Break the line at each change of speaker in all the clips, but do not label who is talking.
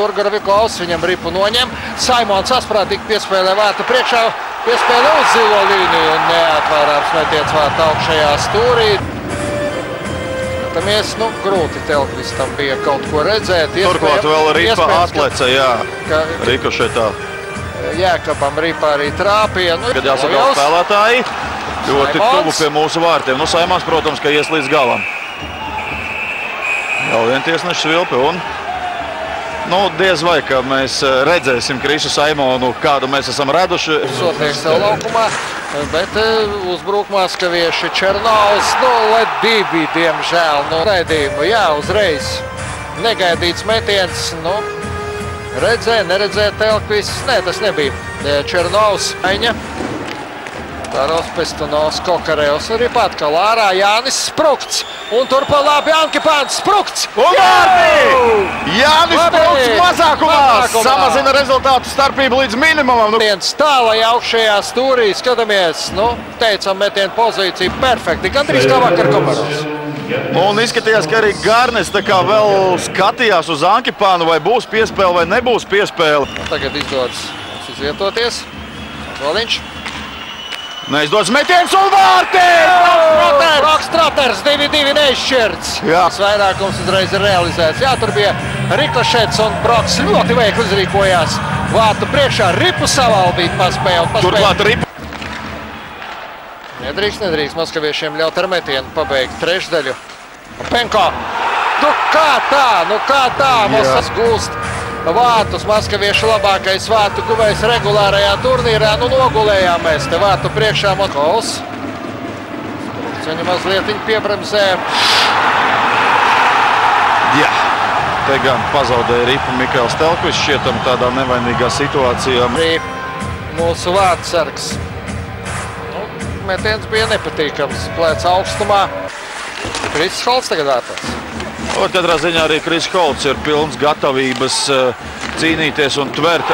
Turgaravikovs viņam ripu noņem. Saimons asprātīgi piespēlē vārtu priekšā, piespēlē uz zilo līniju un neatvērāms metiens vārtu augšējā stūrī. Skatāmies, grūti Telkvistam bija kaut ko redzēt.
Turklāt vēl ripa atlece, jā, rikošetā.
Jēkabam ripa arī trāpīja.
Kad jāsagaut spēlētāji, ļoti tuvu pie mūsu vārtiem. Saimons, protams, ka ies līdz galam. Vēl vien tiesnešs vilpi un diez vai, ka mēs redzēsim Krisu Saimonu, kādu mēs esam raduši.
Sotnieks sev laukumā, bet uzbrukumā skavieši Černaus 0-2, diemžēl, raidījumu. Jā, uzreiz negaidīts metiens, redzēja, neredzēja Telkvis. Nē, tas nebija Černaus. Taros Pestunovs, Kokarevs, arī atkal ārā Jānis Sprukts. Un turpa labi Ankipāns Sprukts.
Jānis Sprukts mazākumā samazina rezultātu starpību līdz minimumam.
Viens tālai augšējā stūrī, skatāmies, teicam metienu pozīciju perfekti, gandrīz kā vakar Komarovs.
Un izskatījās, ka arī Garnes tā kā vēl skatījās uz Ankipānu, vai būs piespēle vai nebūs piespēle.
Tagad izdodas izvietoties. Zoliņš.
Neizdodas metiens un vārti!
Broks Troters 2-2 neizšķirts. Vairākums uzreiz ir realizēts. Jā, tur bija rikošets un Broks ļoti veikli uzrīkojās. Vārtu priekšā ripu savaldīt paspēja.
Turklāt ripu.
Nedrīkst moskaviešiem ļaut ar metienu pabeigt trešdaļu. Penko! Kā tā? Mosas gulst vārtus. Moskaviešu labākais vārtu guvējs regulārajā turnīrā. Nogulējām mēs te vārtu priekšā Moskovs. Viņu mazliet piebremzē.
Jā, te gan pazaudēja ripu Mikls Telkvis, šķietam tādā nevainīgā situācijā.
Arī mūsu vārtsargs. Metiens bija nepatīkams. Plēc augstumā. Krisis Holts tagad vārtās.
Katrā ziņā arī Kris Holts ir pilns gatavības cīnīties un tvert.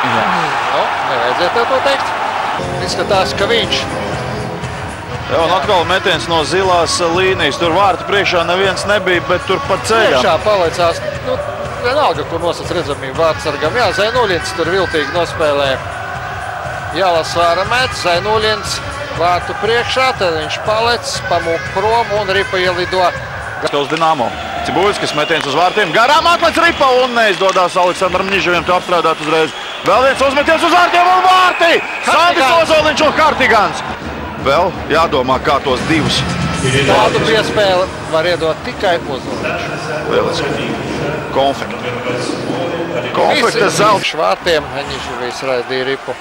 Nevajadzētu to teikt. Izskatās, ka viņš.
Jā, un atkal metiens no zilās līnijas. Tur vārtu priekšā neviens nebija, bet tur pa ceļam.
Priekšā palicās. Vienalga, kur nosacīja redzamību vārtsargam. Jā, Zainuļins tur viltīgi nospēlē. Jālasvāra met, Zainuļins vārtu priekšā, tad viņš palec, pamūk prom un ripa ielido.
Uz Dinamo. Cibuļskis metiens uz vārtiem. Garām atlec ripa un neizdodās Aleksandram Niževiem to apstrādāt uzreiz. Vēl viens uzmetiens uz vārtiem un vārti! Sandis Ozoliņš un Hartigans. Vēl jādomā, kā tos divus.
Tādu piespēli var iedot tikai Ozoliņš.
Lieliski. Konfekta. Konfekta zelta.
Vārtiem Niževijs raidīja ripu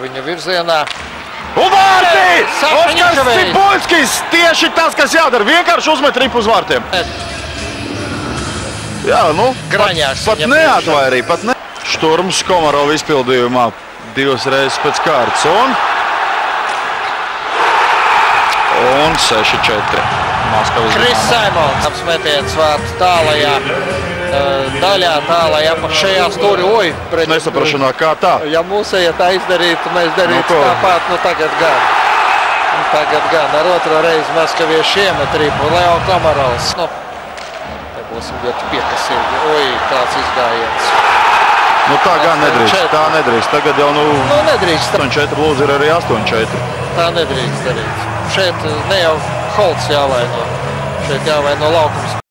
viņa virzienā.
Un vārti! Oskars Cibuļskis! Tieši tas, kas jādara. Vienkārši uzmet ripu uz vārtiem. Jā, pat neatvairīja. Šturms Komarova izpildījumā divas reizes pēc kārtas. Un 6-4.
Kris Saimons apsmetiens vārtu tālajā daļā, tālajā apakšējā stūri.
Nesaprašanā, kā tā?
Ja mūsēja tā izdarītu, mēs darītu tāpat, tagad gan. Tagad gan. Ar otro reizi moskavieši iemet ripu. Leo Komarovs. Te būsim ļoti piekasīgi. Kāds izgājiens.
Tā gan nedrīkst. Tā nedrīkst. Tagad jau
nedrīkst.
8-4 lūdzu ir arī 8-4.
Tā nedrīkst darīt. Šeit ne jau Holts jāvaino. Šeit jāvaino laukums.